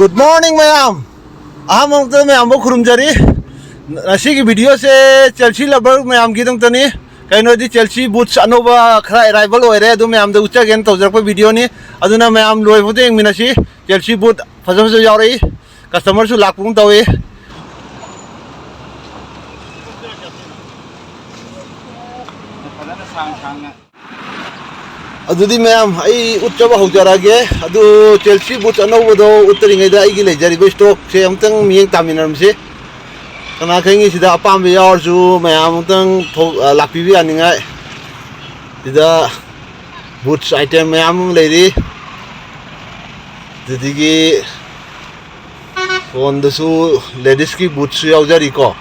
Good morning, Mayam. amukta Mayam bo khurumjari. Nasi ki video se Chelsea lover Mayam ki tani. Kaino di Chelsea boots anova khara arrival oire adu Mayam da ucha gen tawjar ko video ni. Aduna Mayam loi photo eng minasi Chelsea boot faja faja yaw rahi. Customer su lakpung tawi. Adudi Mayam ai utchaba hojaraage adu Chelsea boots anova do uttaringai da ai gi lejari be stock se amtang miyeng taminaram se kana khaingi sida apam be yaw ju Mayam amtang lakpi bi aningai sida boots item Mayam leiri didigi phone da su ladies ki boots yaw jari ko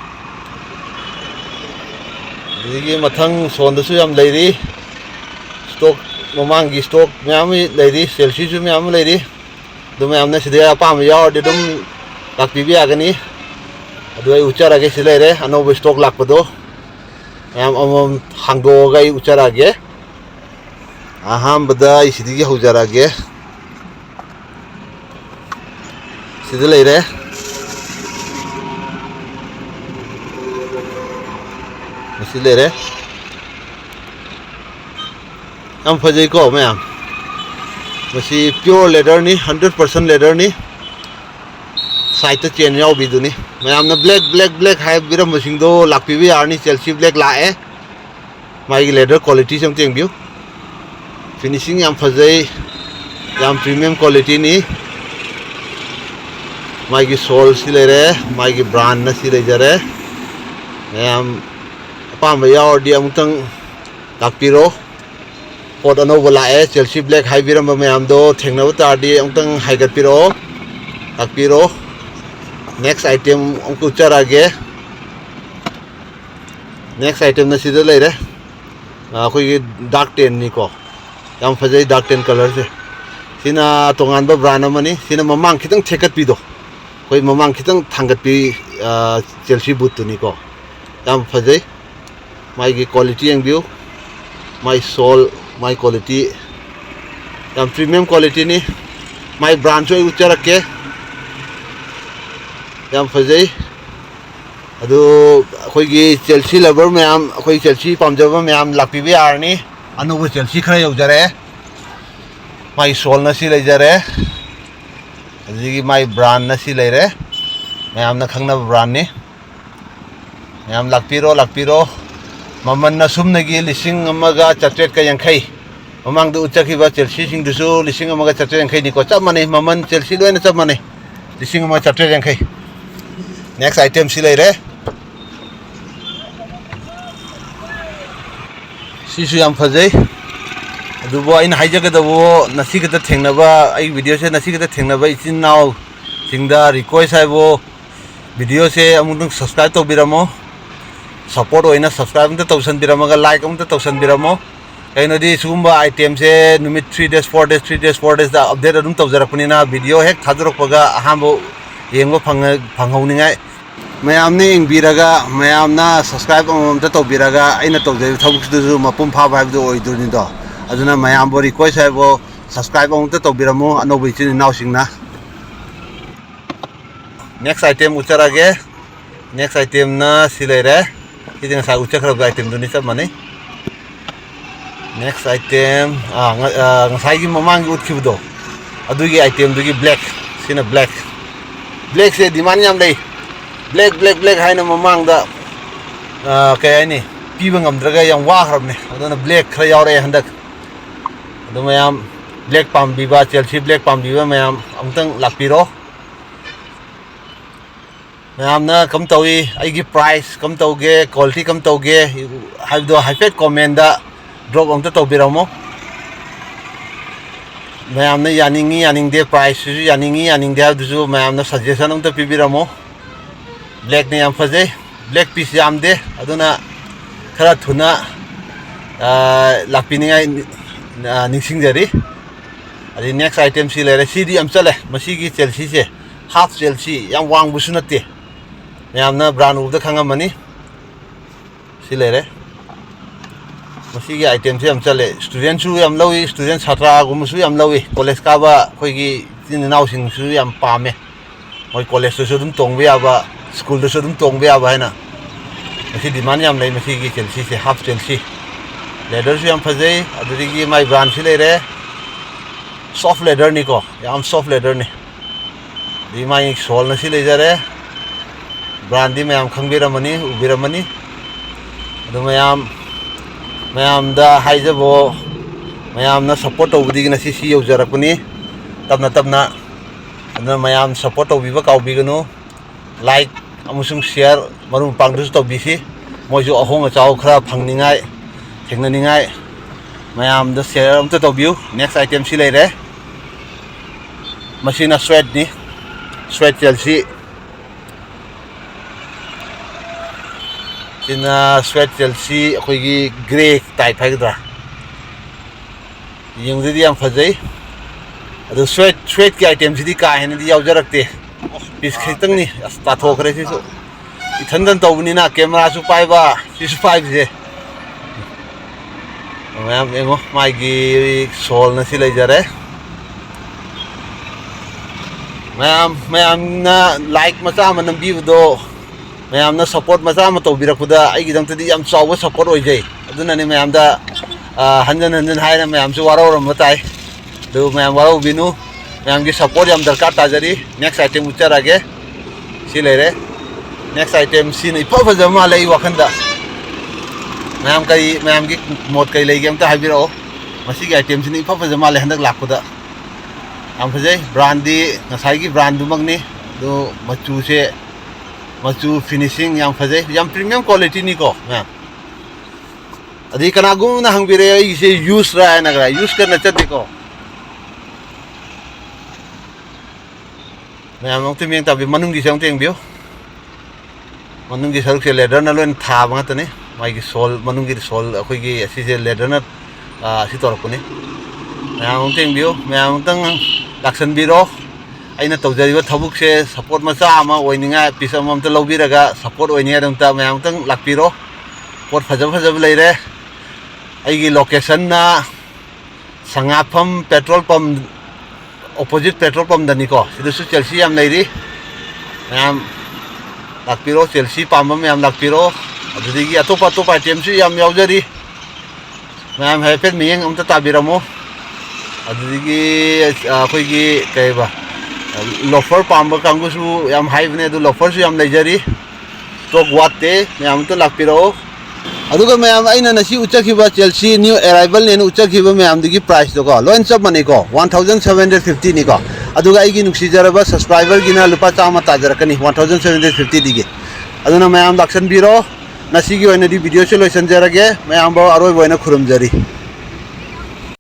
didigi mathang phone da su yam leiri stock Mamangi stock Mayam lady Chelsea su Mayam lady do Mayam na sidya apam yaw de dum lakpi bi agani adu ai ucharage silere anob stock lakpado Mayam hangdo gai ucharage aham bada isidigi hojarage sidleire silere am fajai ko Mayam masi pure leather ni 100% leather ni side ta chain yaw bidu ni Mayam na black hai biram masing do lakpi bi arni Chelsea black lae mai leather quality sam teng biu finishing yam fajai yam premium quality ni mai gi sole silere mai gi brand na sile jare Mayam apam yaw di amutang lakpiro pot anova lae Chelsea black hai biram Mayam do thengna tardi amtang haigat piro takpiro next item amku charage next item na sida leire khoi dark tan ni ko yam fajai dark tan color se sina tongan ba brand amani sina mamang khitang thekat pi do khoi mamang khitang thangat pi Chelsea boot tu ni ko yam fajai mai gi quality ang view my sole my quality yam premium quality ni my brand choi ucharake yam fajai adu khoi gi Chelsea lover Mayam khoi Chelsea pamjaba Mayam lakpi bi arni anubu Chelsea khara yojare my soul na si lejare adigi my brand na si leire Mayam na khangna brand ni Mayam lakpiro maman na sumnagi lising amaga chatret ka yangkai mamang du uchaki ba Chelsea sing dusu lising amaga chatret yangkai ni ko chap mane maman Chelsea loina chap mane lising amaga chatret yangkai next item si leire sisu yam fajai adu bo in haijaga da bo nasi ka thengna ba ai video se nasi ka thengna ba ichin naw singda request hai bo video se amung subscribe to biramo support oina subscribe ta tausan biramaga like ta tausan biramo kaino di sumba item se numit 3 days 4 days da update adum tawjarakpani na video hek thadrok paga ahambo yengbo phanghauni Mayam ni ingbiraga Mayam na subscribe ta tawbiraga aina tawjai thawuk du mapum pha ba du oidurni do aduna Mayam bo request hai bo subscribe ta tawbiramo anobi chin naw singna next item ucharage next item na sileire iding sa uchakra item duni sab mane next item ngasai gi mamang gi utkhibudo adugi item dugi black sina black se demand yam dei black haina mamang da kay ni piba ngamdraga yang wa khrabne aduna black khra yawre handak adu Mayam black pam biba Chelsea black pam biba Mayam amtang lakpiro Mayam na kam tawi aigi price kam tawge quality kam tawge habdo haifet comment da drop amta tawbiramo Mayam na yaningi price su yaningi de du Mayam na suggestion amta pibiramo black ni yam fajai black piece yam de aduna khara thuna lakpini ngai ningsing jari adi next item si lere cd am chale masigi Chelsea se half Chelsea yam wang busunate Mayam na brand ub da khangamani silere masigi item se am chale student su yam lawi student chhatra gum su yam lawi college ka ba khoi gi tin naw sing su yam pame moi college to sudum tongbe aba school to sudum tongbe aba haina masi demand yam lei masi gi Chelsea se half Chelsea leather su yam phajai adigi mai brand si leire soft leather ni ko yam soft leather ni di mai sol na si leijare brand di mayam khangbiramani ubiramani adu mayam da haijabo mayam na support obudi na si yaujarakuni tabna adu mayam support obiba kaubiganu like amusung share marum pangdus to bisi moju ahong chau khra phangningai thengnaningai mayam da share amta to view next item si leire machine sweat ni sweat Chelsea in sweat Chelsea akoigi grey type haidra yung di am phajai adu sweat ki item si di ka hen di yaujarakte piece khitang ni asta thokre si so ithandan tawni na camera su paiba si su 5 je mayam engo mai gi sol na si leijare mayam na like macha manam bi do mayam na support macha ma to birakuda ai gi dam tadi yam chawa support oi jai aduna ni mayam da hanjan haina mayam su waro ram matai do mayam waro binu mayam gi support yam darkar tajari next item ucharage si leire next item si nei pa jama lei wakhanda mayam gi mod kai lei gem ta habiro masi gi item si nei pa jama le handak lakuda am phajai brand di nasai gi brand du magni do machu finishing yam phajai yam premium quality ni ko mayam adi kana gum na hangbire ai se use ra na gra use karna chati ko mayam ong timeng tabi manung gi sang teng bio manung gi saruk se leather na loin tha bang ta ni mai gi sol manung gi sol akhoi gi asi se leather na si tor ko ni mayam ong teng bio mayam tang laksan biro aina tawjariba thabuk se support macha ama oininga pisa mom ta lobiraga support oininga dam ta mayam tang lakpiro pot phajab leire aigi location na Sangakpham petrol pump opposite petrol pump dani ko sidu su Chelsea yam leiri mayam lakpiro Chelsea pamba mayam lakpiro adigi atopa item su yam yaujari mayam happy miyeng amta tabiramo adigi akoigi kaiba lofer pamba kangusu yam haibne du lofer su yam leijari stock watte mayam to lakpiro aduga mayam aina nasi uchakhiba Chelsea new arrival ne uchakhiba mayam digi price to ko loin sab mani ko 1750 ni ko aduga igi nuksi jaraba subscriber gina lupa chama tajarakani 1750 dige aduna mayam dakshan biro nasi gi oina di video se loisan jarage mayam ba aroi boina khurum jari